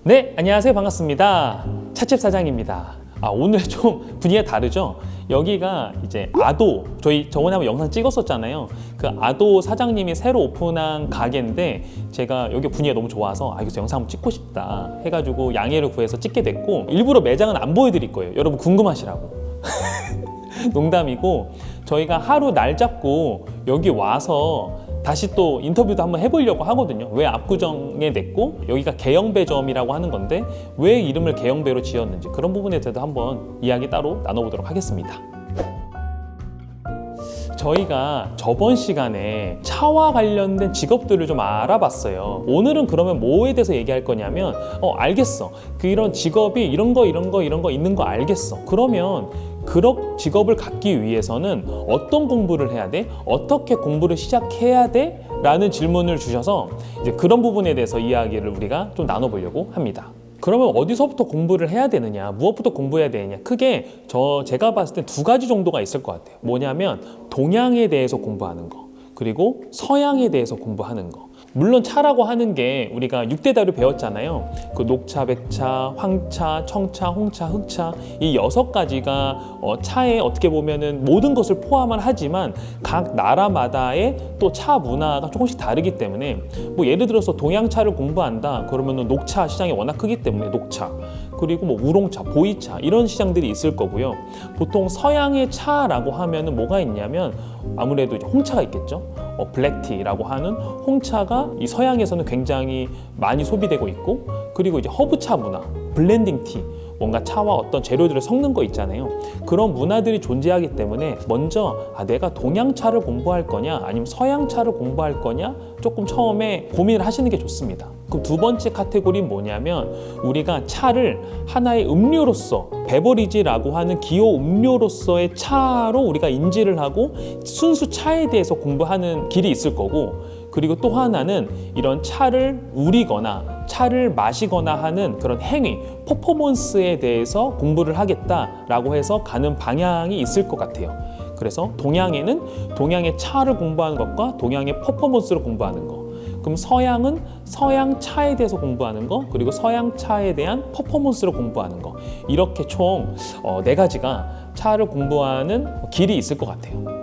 네, 안녕하세요. 반갑습니다. 찻집 사장입니다. 오늘 좀 분위기가 다르죠? 여기가 이제 아도, 저번에 한번 영상 찍었었잖아요. 그 아도 사장님이 새로 오픈한 가게인데 제가 여기 분위기가 너무 좋아서 여기서 영상 한번 찍고 싶다 해가지고 양해를 구해서 찍게 됐고, 일부러 매장은 안 보여드릴 거예요. 여러분 궁금하시라고. 농담이고, 저희가 하루 날 잡고 여기 와서 다시 또 인터뷰도 한번 해보려고 하거든요. 왜 압구정에 냈고 여기가 개영배점이라고 하는 건데 왜 이름을 개영배로 지었는지, 그런 부분에 대해서 한번 이야기 따로 나눠보도록 하겠습니다. 저희가 저번 시간에 차와 관련된 직업들을 좀 알아봤어요. 오늘은 그러면 뭐에 대해서 얘기할 거냐면, 알겠어. 이런 직업이 이런 거 있는 거 알겠어. 그러면 그런 직업을 갖기 위해서는 어떤 공부를 해야 돼? 어떻게 공부를 시작해야 돼? 라는 질문을 주셔서 이제 그런 부분에 대해서 이야기를 우리가 좀 나눠보려고 합니다. 그러면 어디서부터 공부를 해야 되느냐, 무엇부터 공부해야 되느냐, 크게 제가 봤을 때 두 가지 정도가 있을 것 같아요. 뭐냐면 동양에 대해서 공부하는 거, 그리고 서양에 대해서 공부하는 거. 물론 차라고 하는 게 우리가 6대 다류 배웠잖아요. 그 녹차, 백차, 황차, 청차, 홍차, 흑차, 이 6가지가 차에 어떻게 보면은 모든 것을 포함을 하지만 각 나라마다의 또 차 문화가 조금씩 다르기 때문에, 뭐 예를 들어서 동양차를 공부한다 그러면은 녹차 시장이 워낙 크기 때문에 녹차, 그리고 뭐 우롱차, 보이차 이런 시장들이 있을 거고요. 보통 서양의 차라고 하면은 뭐가 있냐면 아무래도 이제 홍차가 있겠죠. 블랙티라고 하는 홍차가 이 서양에서는 굉장히 많이 소비되고 있고, 그리고 이제 허브차 문화, 블렌딩 티, 뭔가 차와 어떤 재료들을 섞는 거 있잖아요. 그런 문화들이 존재하기 때문에 먼저 내가 동양차를 공부할 거냐 아니면 서양차를 공부할 거냐 조금 처음에 고민을 하시는 게 좋습니다. 그럼 두 번째 카테고리는 뭐냐면, 우리가 차를 하나의 음료로서, 베버리지라고 하는 기호 음료로서의 차로 우리가 인지를 하고 순수 차에 대해서 공부하는 길이 있을 거고, 그리고 또 하나는 이런 차를 우리거나 차를 마시거나 하는 그런 행위, 퍼포먼스에 대해서 공부를 하겠다라고 해서 가는 방향이 있을 것 같아요. 그래서 동양에는 동양의 차를 공부하는 것과 동양의 퍼포먼스를 공부하는 것, 그럼 서양은 서양 차에 대해서 공부하는 거, 그리고 서양 차에 대한 퍼포먼스를 공부하는 거, 이렇게 총 4가지가 차를 공부하는 길이 있을 것 같아요.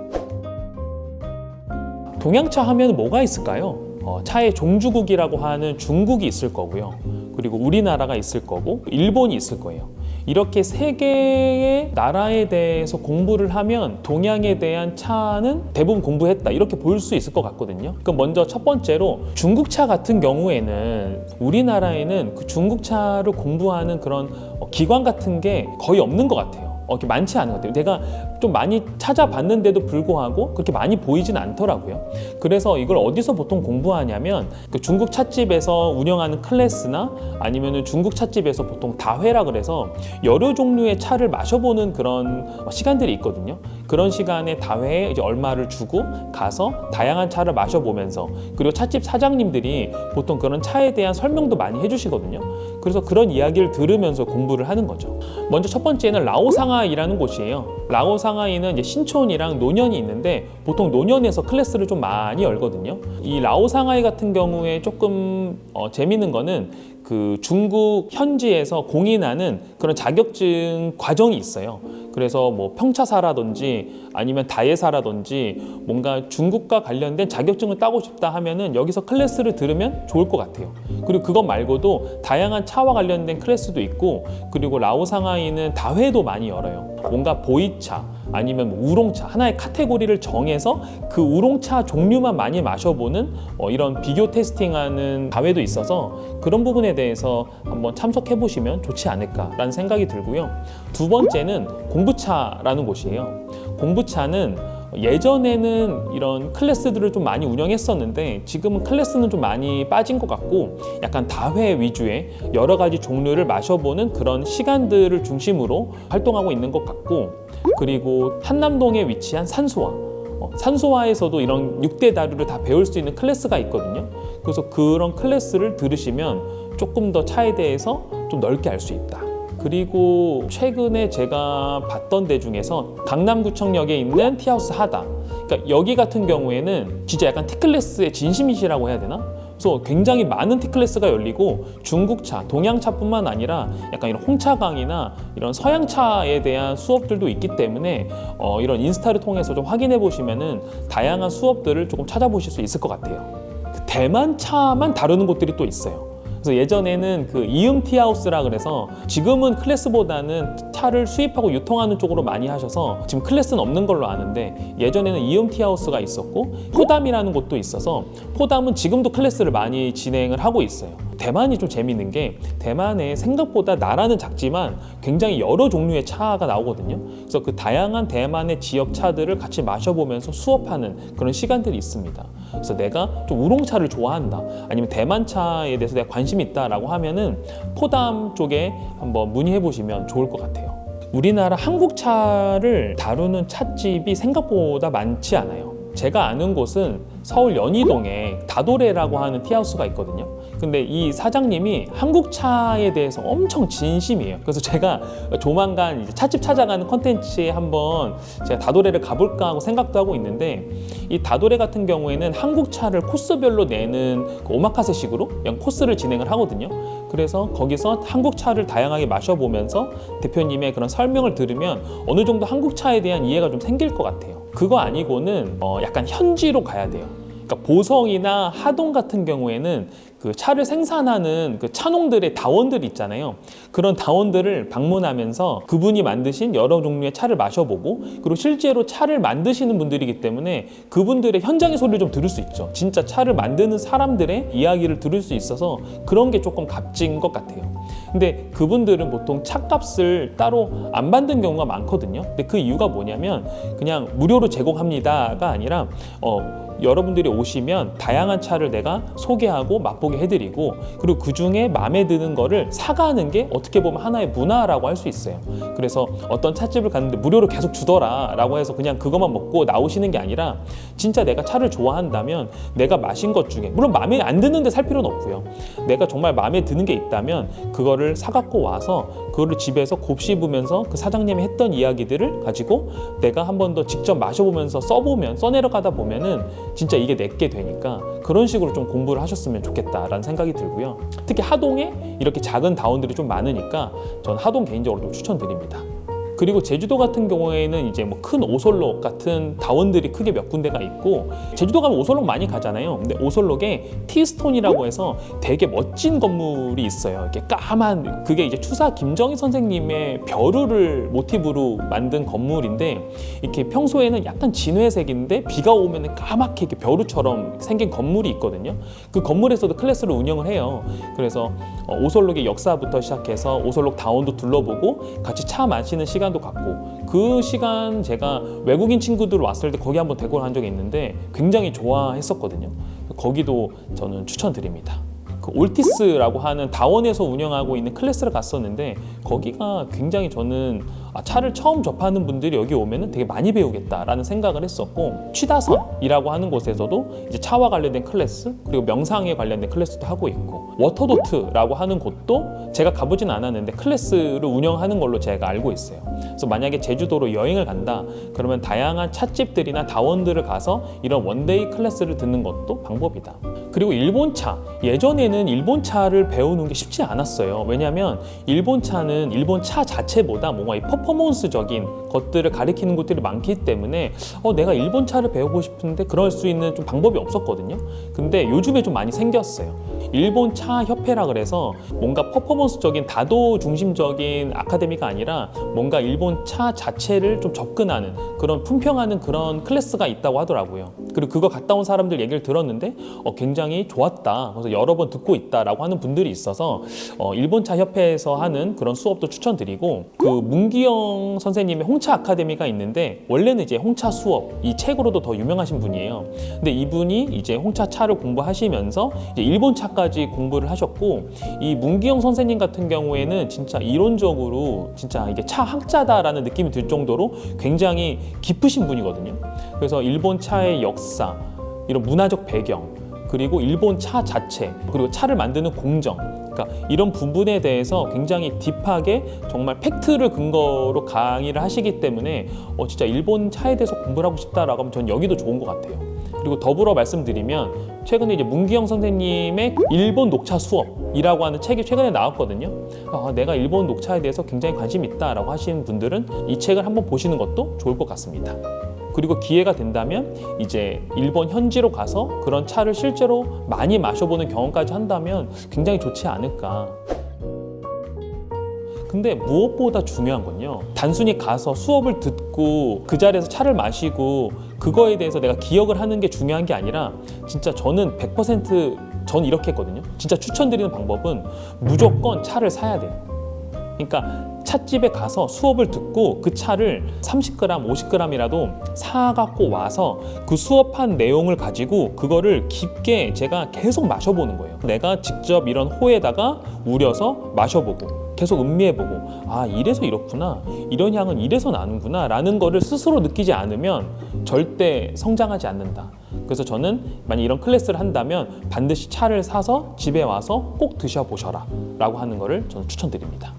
동양차 하면 뭐가 있을까요? 차의 종주국이라고 하는 중국이 있을 거고요. 그리고 우리나라가 있을 거고, 일본이 있을 거예요. 이렇게 3개의 나라에 대해서 공부를 하면 동양에 대한 차는 대부분 공부했다, 이렇게 볼 수 있을 것 같거든요. 그럼 먼저 첫 번째로 중국차 같은 경우에는 우리나라에는 그 중국차를 공부하는 그런 기관 같은 게 거의 없는 것 같아요. 이렇게 많지 않은 것 같아요. 내가 좀 많이 찾아봤는데도 불구하고 그렇게 많이 보이진 않더라고요. 그래서 이걸 어디서 보통 공부하냐면, 그 중국 찻집에서 운영하는 클래스나 아니면은 중국 찻집에서 보통 다회라 그래서 여러 종류의 차를 마셔보는 그런 시간들이 있거든요. 그런 시간에 다회에 이제 얼마를 주고 가서 다양한 차를 마셔보면서, 그리고 찻집 사장님들이 보통 그런 차에 대한 설명도 많이 해주시거든요. 그래서 그런 이야기를 들으면서 공부를 하는 거죠. 먼저 첫 번째는 라오상하이라는 곳이에요. 라오상하이는 이제 신촌이랑 노년이 있는데 보통 노년에서 클래스를 좀 많이 열거든요. 이 라오상하이 같은 경우에 조금 재밌는 거는 그 중국 현지에서 공인하는 그런 자격증 과정이 있어요. 그래서 뭐 평차사라든지 아니면 다예사라든지 뭔가 중국과 관련된 자격증을 따고 싶다 하면은 여기서 클래스를 들으면 좋을 것 같아요. 그리고 그것 말고도 다양한 차와 관련된 클래스도 있고, 그리고 라오상하이는 다회도 많이 열어요. 뭔가 보이차 아니면 뭐 우롱차, 하나의 카테고리를 정해서 그 우롱차 종류만 많이 마셔보는 이런 비교 테스팅하는 다회도 있어서 그런 부분에 대해서 한번 참석해 보시면 좋지 않을까라는 생각이 들고요. 두 번째는 공부차라는 곳이에요. 공부차는 예전에는 이런 클래스들을 좀 많이 운영했었는데 지금은 클래스는 좀 많이 빠진 것 같고, 약간 다회 위주의 여러 가지 종류를 마셔보는 그런 시간들을 중심으로 활동하고 있는 것 같고, 그리고 한남동에 위치한 산소화, 산소화에서도 이런 6대 다류를 다 배울 수 있는 클래스가 있거든요. 그래서 그런 클래스를 들으시면 조금 더 차에 대해서 좀 넓게 알 수 있다. 그리고 최근에 제가 봤던 데 중에서 강남구청역에 있는 티하우스 하다, 그러니까 여기 같은 경우에는 진짜 약간 T클래스의 진심이시라고 해야 되나? 그래서 굉장히 많은 T클래스가 열리고 중국차, 동양차뿐만 아니라 약간 이런 홍차강이나 이런 서양차에 대한 수업들도 있기 때문에 이런 인스타를 통해서 좀 확인해 보시면은 다양한 수업들을 조금 찾아보실 수 있을 것 같아요. 대만차만 다루는 곳들이 또 있어요. 그래서 예전에는 그 이음 티하우스라 그래서 지금은 클래스보다는 차를 수입하고 유통하는 쪽으로 많이 하셔서 지금 클래스는 없는 걸로 아는데 예전에는 이음 티하우스가 있었고 포담이라는 곳도 있어서 포담은 지금도 클래스를 많이 진행을 하고 있어요. 대만이 좀 재밌는 게 대만에 생각보다 나라는 작지만 굉장히 여러 종류의 차가 나오거든요. 그래서 그 다양한 대만의 지역 차들을 같이 마셔보면서 수업하는 그런 시간들이 있습니다. 그래서 내가 좀 우롱차를 좋아한다 아니면 대만차에 대해서 내가 관심이 있다라고 하면은 포담 쪽에 한번 문의해 보시면 좋을 것 같아요. 우리나라 한국차를 다루는 찻집이 생각보다 많지 않아요. 제가 아는 곳은 서울 연희동에 다도레라고 하는 티하우스가 있거든요. 근데 이 사장님이 한국차에 대해서 엄청 진심이에요. 그래서 제가 조만간 이제 찻집 찾아가는 컨텐츠에 한번 제가 다도레를 가볼까 하고 생각도 하고 있는데 이 다도레 같은 경우에는 한국차를 코스별로 내는 그 오마카세식으로 그냥 코스를 진행을 하거든요. 그래서 거기서 한국차를 다양하게 마셔보면서 대표님의 그런 설명을 들으면 어느 정도 한국차에 대한 이해가 좀 생길 것 같아요. 그거 아니고는 약간 현지로 가야 돼요. 그러니까 보성이나 하동 같은 경우에는 그 차를 생산하는 그 차농들의 다원들이 있잖아요. 그런 다원들을 방문하면서 그분이 만드신 여러 종류의 차를 마셔보고 그리고 실제로 차를 만드시는 분들이기 때문에 그분들의 현장의 소리를 좀 들을 수 있죠. 진짜 차를 만드는 사람들의 이야기를 들을 수 있어서 그런 게 조금 값진 것 같아요. 근데 그분들은 보통 차값을 따로 안 받는 경우가 많거든요. 근데 그 이유가 뭐냐면 그냥 무료로 제공합니다가 아니라 여러분들이 오시면 다양한 차를 내가 소개하고 맛보게 해드리고 그리고 그 중에 마음에 드는 거를 사가는 게 어떻게 보면 하나의 문화라고 할 수 있어요. 그래서 어떤 찻집을 갔는데 무료로 계속 주더라 라고 해서 그냥 그것만 먹고 나오시는 게 아니라 진짜 내가 차를 좋아한다면 내가 마신 것 중에 물론 마음에 안 드는데 살 필요는 없고요. 내가 정말 마음에 드는 게 있다면 그거를 사갖고 와서 그거를 집에서 곱씹으면서 그 사장님이 했던 이야기들을 가지고 내가 한 번 더 직접 마셔보면서 써내려가다 보면은 진짜 이게 내게 되니까 그런 식으로 좀 공부를 하셨으면 좋겠다라는 생각이 들고요. 특히 하동에 이렇게 작은 다원들이 좀 많으니까 전 하동 개인적으로 좀 추천드립니다. 그리고 제주도 같은 경우에는 이제 뭐 큰 오솔록 같은 다원들이 크게 몇 군데가 있고 제주도 가면 오솔록 많이 가잖아요. 근데 오솔록에 티스톤이라고 해서 되게 멋진 건물이 있어요. 이렇게 까만 그게 이제 추사 김정희 선생님의 벼루를 모티브로 만든 건물인데 이렇게 평소에는 약간 진회색인데 비가 오면 까맣게 이렇게 벼루처럼 생긴 건물이 있거든요. 그 건물에서도 클래스를 운영을 해요. 그래서 오솔록의 역사부터 시작해서 오솔록 다원도 둘러보고 같이 차 마시는 시간도 갖고 그 시간 제가 외국인 친구들 왔을 때 거기 한번 대구를 한 적이 있는데 굉장히 좋아했었거든요. 거기도 저는 추천드립니다. 그 올티스라고 하는 다원에서 운영하고 있는 클래스를 갔었는데 거기가 굉장히 저는 차를 처음 접하는 분들이 여기 오면은 되게 많이 배우겠다라는 생각을 했었고 취다선이라고 하는 곳에서도 이제 차와 관련된 클래스 그리고 명상에 관련된 클래스도 하고 있고 워터도트라고 하는 곳도 제가 가보진 않았는데 클래스를 운영하는 걸로 제가 알고 있어요. 그래서 만약에 제주도로 여행을 간다 그러면 다양한 찻집들이나 다원들을 가서 이런 원데이 클래스를 듣는 것도 방법이다. 그리고 일본차 예전에는 일본차를 배우는 게 쉽지 않았어요. 왜냐하면 일본차는 일본 차 자체보다 뭔가 이 퍼포먼스적인 것들을 가리키는 것들이 많기 때문에 내가 일본 차를 배우고 싶은데 그럴 수 있는 좀 방법이 없었거든요. 근데 요즘에 좀 많이 생겼어요. 일본 차 협회라 그래서 뭔가 퍼포먼스적인 다도 중심적인 아카데미가 아니라 뭔가 일본 차 자체를 좀 접근하는 그런 품평하는 그런 클래스가 있다고 하더라고요. 그리고 그거 갔다 온 사람들 얘기를 들었는데 굉장히 좋았다. 그래서 여러 번 듣고 있다라고 하는 분들이 있어서 일본 차 협회에서 하는 그런 수업도 추천드리고 그 문기영 선생님의 홍차 아카데미가 있는데 원래는 이제 홍차 수업 이 책으로도 더 유명하신 분이에요. 근데 이분이 이제 홍차 차를 공부하시면서 이제 일본 차까지 공부를 하셨고 이 문기영 선생님 같은 경우에는 진짜 이론적으로 진짜 이게 차 학자다라는 느낌이 들 정도로 굉장히 깊으신 분이거든요. 그래서 일본 차의 역사, 이런 문화적 배경, 그리고 일본 차 자체, 그리고 차를 만드는 공정, 그러니까 이런 부분에 대해서 굉장히 딥하게 정말 팩트를 근거로 강의를 하시기 때문에 진짜 일본 차에 대해서 공부를 하고 싶다라고 하면 전 여기도 좋은 것 같아요. 그리고 더불어 말씀드리면 최근에 이제 문기영 선생님의 일본 녹차 수업이라고 하는 책이 최근에 나왔거든요. 내가 일본 녹차에 대해서 굉장히 관심이 있다라고 하시는 분들은 이 책을 한번 보시는 것도 좋을 것 같습니다. 그리고 기회가 된다면 이제 일본 현지로 가서 그런 차를 실제로 많이 마셔보는 경험까지 한다면 굉장히 좋지 않을까. 근데 무엇보다 중요한 건요, 단순히 가서 수업을 듣고 그 자리에서 차를 마시고 그거에 대해서 내가 기억을 하는 게 중요한 게 아니라, 진짜 저는 100% 전 이렇게 했거든요. 진짜 추천드리는 방법은 무조건 차를 사야 돼요. 그러니까 찻집에 가서 수업을 듣고 그 차를 30g, 50g이라도 사갖고 와서 그 수업한 내용을 가지고 그거를 깊게 제가 계속 마셔보는 거예요. 내가 직접 이런 호에다가 우려서 마셔보고 계속 음미해보고, 이래서 이렇구나, 이런 향은 이래서 나는구나 라는 거를 스스로 느끼지 않으면 절대 성장하지 않는다. 그래서 저는 만약 이런 클래스를 한다면 반드시 차를 사서 집에 와서 꼭 드셔보셔라 라고 하는 거를 저는 추천드립니다.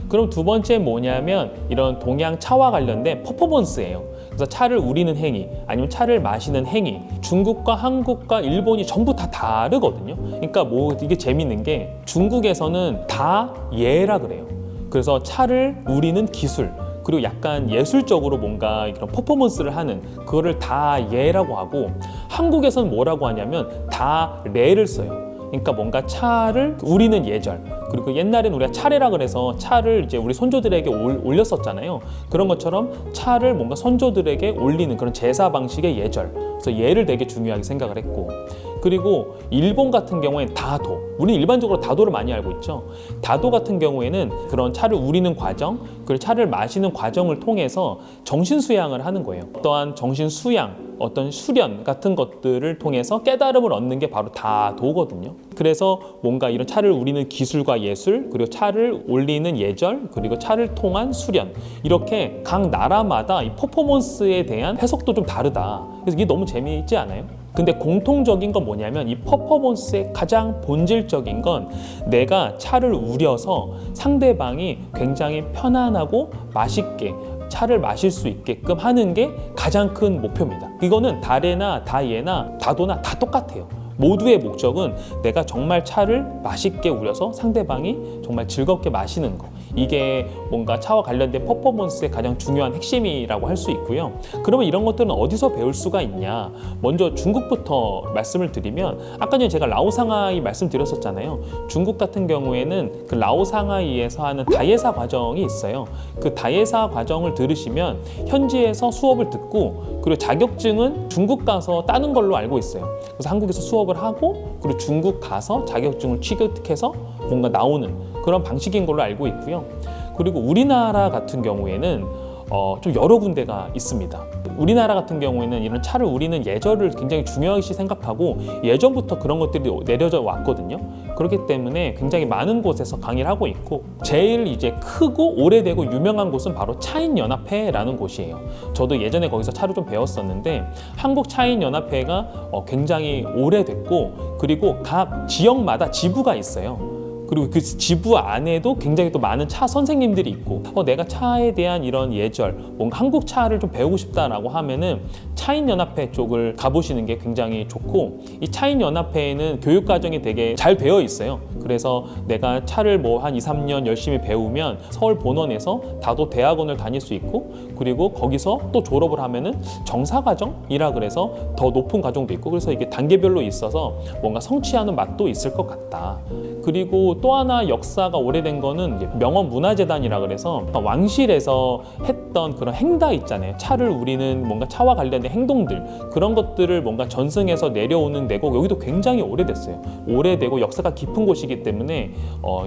그럼 두 번째 뭐냐면 이런 동양 차와 관련된 퍼포먼스예요. 그래서 차를 우리는 행위, 아니면 차를 마시는 행위, 중국과 한국과 일본이 전부 다 다르거든요. 그러니까 이게 재밌는 게 중국에서는 다 예라 그래요. 그래서 차를 우리는 기술, 그리고 약간 예술적으로 뭔가 이런 퍼포먼스를 하는 그거를 다 예라고 하고, 한국에서는 뭐라고 하냐면 다 레를 써요. 그러니까 뭔가 차를 우리는 예절, 그리고 옛날에는 우리가 차례라 그래서 차를 이제 우리 손조들에게 올렸었잖아요. 그런 것처럼 차를 뭔가 선조들에게 올리는 그런 제사 방식의 예절, 그래서 예를 되게 중요하게 생각을 했고, 그리고 일본 같은 경우에는 다도, 우리는 일반적으로 다도를 많이 알고 있죠. 다도 같은 경우에는 그런 차를 우리는 과정, 그리고 차를 마시는 과정을 통해서 정신수양을 하는 거예요. 어떠한 정신수양, 어떤 수련 같은 것들을 통해서 깨달음을 얻는 게 바로 다도거든요. 그래서 뭔가 이런 차를 우리는 기술과 예술, 그리고 차를 올리는 예절, 그리고 차를 통한 수련, 이렇게 각 나라마다 이 퍼포먼스에 대한 해석도 좀 다르다. 그래서 이게 너무 재미있지 않아요? 근데 공통적인 건 뭐냐면 이 퍼포먼스의 가장 본질적인 건 내가 차를 우려서 상대방이 굉장히 편안하고 맛있게 차를 마실 수 있게끔 하는 게 가장 큰 목표입니다. 이거는 다레나 다예나 다도나 다 똑같아요. 모두의 목적은 내가 정말 차를 맛있게 우려서 상대방이 정말 즐겁게 마시는 거, 이게 뭔가 차와 관련된 퍼포먼스의 가장 중요한 핵심이라고 할 수 있고요. 그러면 이런 것들은 어디서 배울 수가 있냐? 먼저 중국부터 말씀을 드리면, 아까 전에 제가 라오상하이 말씀드렸었잖아요. 중국 같은 경우에는 그 라오상하이에서 하는 다예사 과정이 있어요. 그 다예사 과정을 들으시면 현지에서 수업을 듣고, 그리고 자격증은 중국 가서 따는 걸로 알고 있어요. 그래서 한국에서 수업을 하고, 그리고 중국 가서 자격증을 취득해서 뭔가 나오는 그런 방식인 걸로 알고 있고요. 그리고 우리나라 같은 경우에는 좀 여러 군데가 있습니다. 우리나라 같은 경우에는 이런 차를 우리는 예절을 굉장히 중요시 생각하고 예전부터 그런 것들이 내려져 왔거든요. 그렇기 때문에 굉장히 많은 곳에서 강의를 하고 있고, 제일 이제 크고 오래되고 유명한 곳은 바로 차인연합회라는 곳이에요. 저도 예전에 거기서 차를 좀 배웠었는데, 한국 차인연합회가 굉장히 오래됐고, 그리고 각 지역마다 지부가 있어요. 그리고 그 지부 안에도 굉장히 또 많은 차 선생님들이 있고, 내가 차에 대한 이런 예절, 뭔가 한국 차를 좀 배우고 싶다라고 하면은 차인연합회 쪽을 가보시는 게 굉장히 좋고, 이 차인연합회에는 교육과정이 되게 잘 되어 있어요. 그래서 내가 차를 뭐 한 2, 3년 열심히 배우면 서울 본원에서 다도 대학원을 다닐 수 있고, 그리고 거기서 또 졸업을 하면은 정사과정이라 그래서 더 높은 과정도 있고, 그래서 이게 단계별로 있어서 뭔가 성취하는 맛도 있을 것 같다. 그리고 또 하나 역사가 오래된 거는 이제 명언문화재단이라 그래서 왕실에서 했던 그런 행다 있잖아요. 차를 우리는 뭔가 차와 관련된 행동들, 그런 것들을 뭔가 전승해서 내려오는 데고, 여기도 굉장히 오래됐어요. 오래되고 역사가 깊은 곳이기 때문에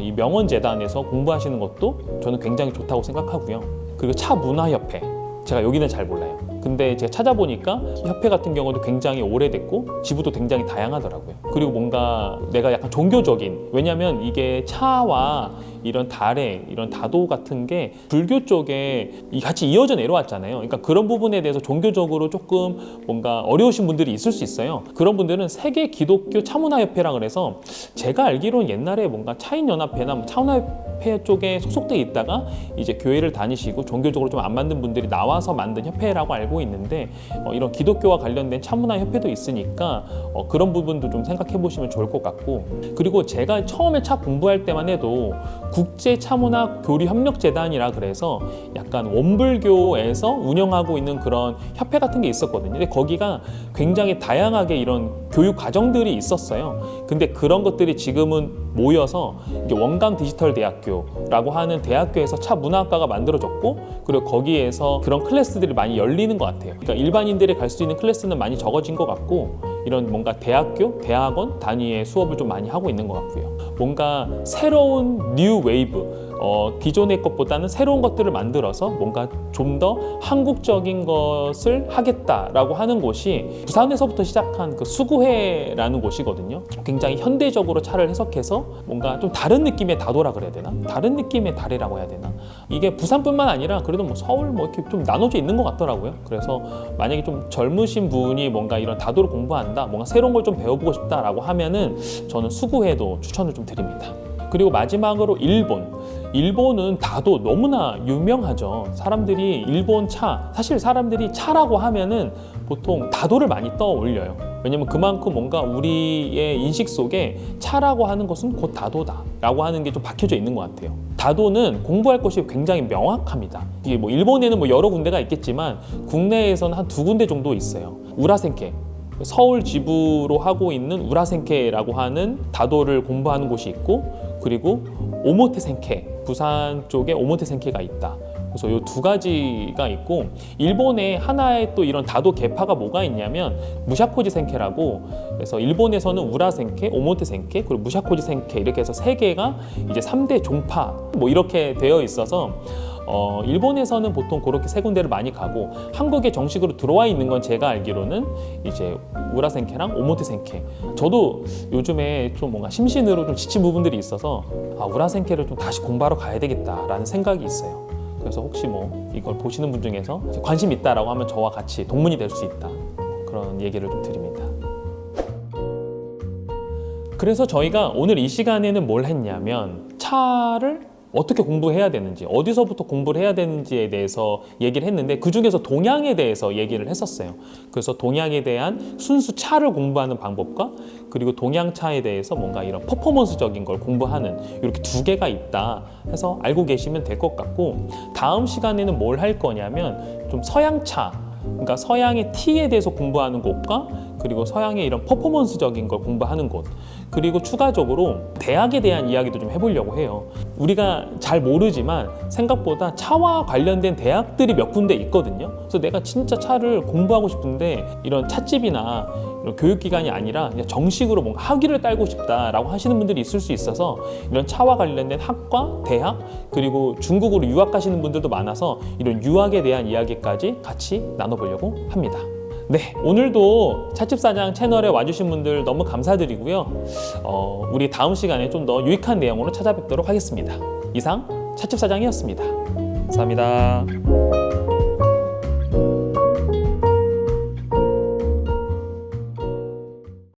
이 명언재단에서 공부하시는 것도 저는 굉장히 좋다고 생각하고요. 그리고 차문화협회, 제가 여기는 잘 몰라요. 근데 제가 찾아보니까 협회 같은 경우도 굉장히 오래됐고 지부도 굉장히 다양하더라고요. 그리고 뭔가 내가 약간 종교적인, 왜냐면 이게 차와 이런 달에 이런 다도 같은 게 불교 쪽에 같이 이어져 내려왔잖아요. 그러니까 그런 부분에 대해서 종교적으로 조금 뭔가 어려우신 분들이 있을 수 있어요. 그런 분들은 세계 기독교 차문화협회라 그래서, 제가 알기로는 옛날에 뭔가 차인연합회나 차문화협회 쪽에 소속돼 있다가 이제 교회를 다니시고 종교적으로 좀 안 맞는 분들이 나와서 만든 협회라고 알고 알고 있는데 이런 기독교와 관련된 차문화 협회도 있으니까 그런 부분도 좀 생각해 보시면 좋을 것 같고, 그리고 제가 처음에 차 공부할 때만 해도 국제 차문화 교류 협력 재단이라 그래서 약간 원불교에서 운영하고 있는 그런 협회 같은 게 있었거든요. 근데 거기가 굉장히 다양하게 이런 교육 과정들이 있었어요. 근데 그런 것들이 지금은 모여서 이게 원광 디지털 대학교라고 하는 대학교에서 차 문화학과가 만들어졌고, 그리고 거기에서 그런 클래스들이 많이 열리는 것 같아요. 그러니까 일반인들이 갈 수 있는 클래스는 많이 적어진 것 같고, 이런 뭔가 대학교, 대학원 단위의 수업을 좀 많이 하고 있는 것 같고요. 뭔가 새로운 뉴 웨이브, 기존의 것보다는 새로운 것들을 만들어서 뭔가 좀 더 한국적인 것을 하겠다라고 하는 곳이 부산에서부터 시작한 그 수구회라는 곳이거든요. 굉장히 현대적으로 차를 해석해서 뭔가 좀 다른 느낌의 다도라 그래야 되나? 다른 느낌의 다리라고 해야 되나? 이게 부산뿐만 아니라 그래도 뭐 서울 뭐 이렇게 좀 나눠져 있는 것 같더라고요. 그래서 만약에 좀 젊으신 분이 뭔가 이런 다도를 공부한다, 뭔가 새로운 걸 좀 배워보고 싶다라고 하면은 저는 수구회도 추천을 좀 드립니다. 그리고 마지막으로 일본은 다도 너무나 유명하죠. 사람들이 일본 차, 사실 사람들이 차라고 하면은 보통 다도를 많이 떠올려요. 왜냐면 그만큼 뭔가 우리의 인식 속에 차라고 하는 것은 곧 다도다라고 하는 게 좀 박혀져 있는 것 같아요. 다도는 공부할 것이 굉장히 명확합니다. 이게 뭐 일본에는 뭐 여러 군데가 있겠지만 국내에서는 한 2군데 정도 있어요. 우라센케, 서울 지부로 하고 있는 우라센케라고 하는 다도를 공부하는 곳이 있고, 그리고 오모테센케, 부산 쪽에 오모테센케가 있다. 그래서 이 두 가지가 있고, 일본에 하나의 또 이런 다도 계파가 뭐가 있냐면 무샤코지 센케라고, 그래서 일본에서는 우라센케, 오모테센케, 그리고 무샤코지 센케 이렇게 해서 세 개가 이제 3대 종파 뭐 이렇게 되어 있어서 일본에서는 보통 그렇게 세 군데를 많이 가고, 한국에 정식으로 들어와 있는 건 제가 알기로는 이제 우라센케랑 오모테센케. 저도 요즘에 좀 뭔가 심신으로 좀 지친 부분들이 있어서 우라센케를 좀 다시 공부하러 가야 되겠다라는 생각이 있어요. 그래서 혹시 뭐 이걸 보시는 분 중에서 관심 있다라고 하면 저와 같이 동문이 될 수 있다, 그런 얘기를 좀 드립니다. 그래서 저희가 오늘 이 시간에는 뭘 했냐면 차를 어떻게 공부해야 되는지, 어디서부터 공부를 해야 되는지에 대해서 얘기를 했는데, 그중에서 동향에 대해서 얘기를 했었어요. 그래서 동향에 대한 순수 차를 공부하는 방법과, 그리고 동향차에 대해서 뭔가 이런 퍼포먼스적인 걸 공부하는, 이렇게 두 개가 있다 해서 알고 계시면 될 것 같고, 다음 시간에는 뭘 할 거냐면 좀 서양차, 그러니까 서양의 T에 대해서 공부하는 곳과, 그리고 서양의 이런 퍼포먼스적인 걸 공부하는 곳, 그리고 추가적으로 대학에 대한 이야기도 좀 해보려고 해요. 우리가 잘 모르지만 생각보다 차와 관련된 대학들이 몇 군데 있거든요. 그래서 내가 진짜 차를 공부하고 싶은데 이런 찻집이나 이런 교육기관이 아니라 그냥 정식으로 뭔가 학위를 딸고 싶다라고 하시는 분들이 있을 수 있어서, 이런 차와 관련된 학과, 대학, 그리고 중국으로 유학 가시는 분들도 많아서 이런 유학에 대한 이야기까지 같이 나눠보려고 합니다. 네, 오늘도 찻집사장 채널에 와주신 분들 너무 감사드리고요. 우리 다음 시간에 좀 더 유익한 내용으로 찾아뵙도록 하겠습니다. 이상 찻집사장이었습니다. 감사합니다.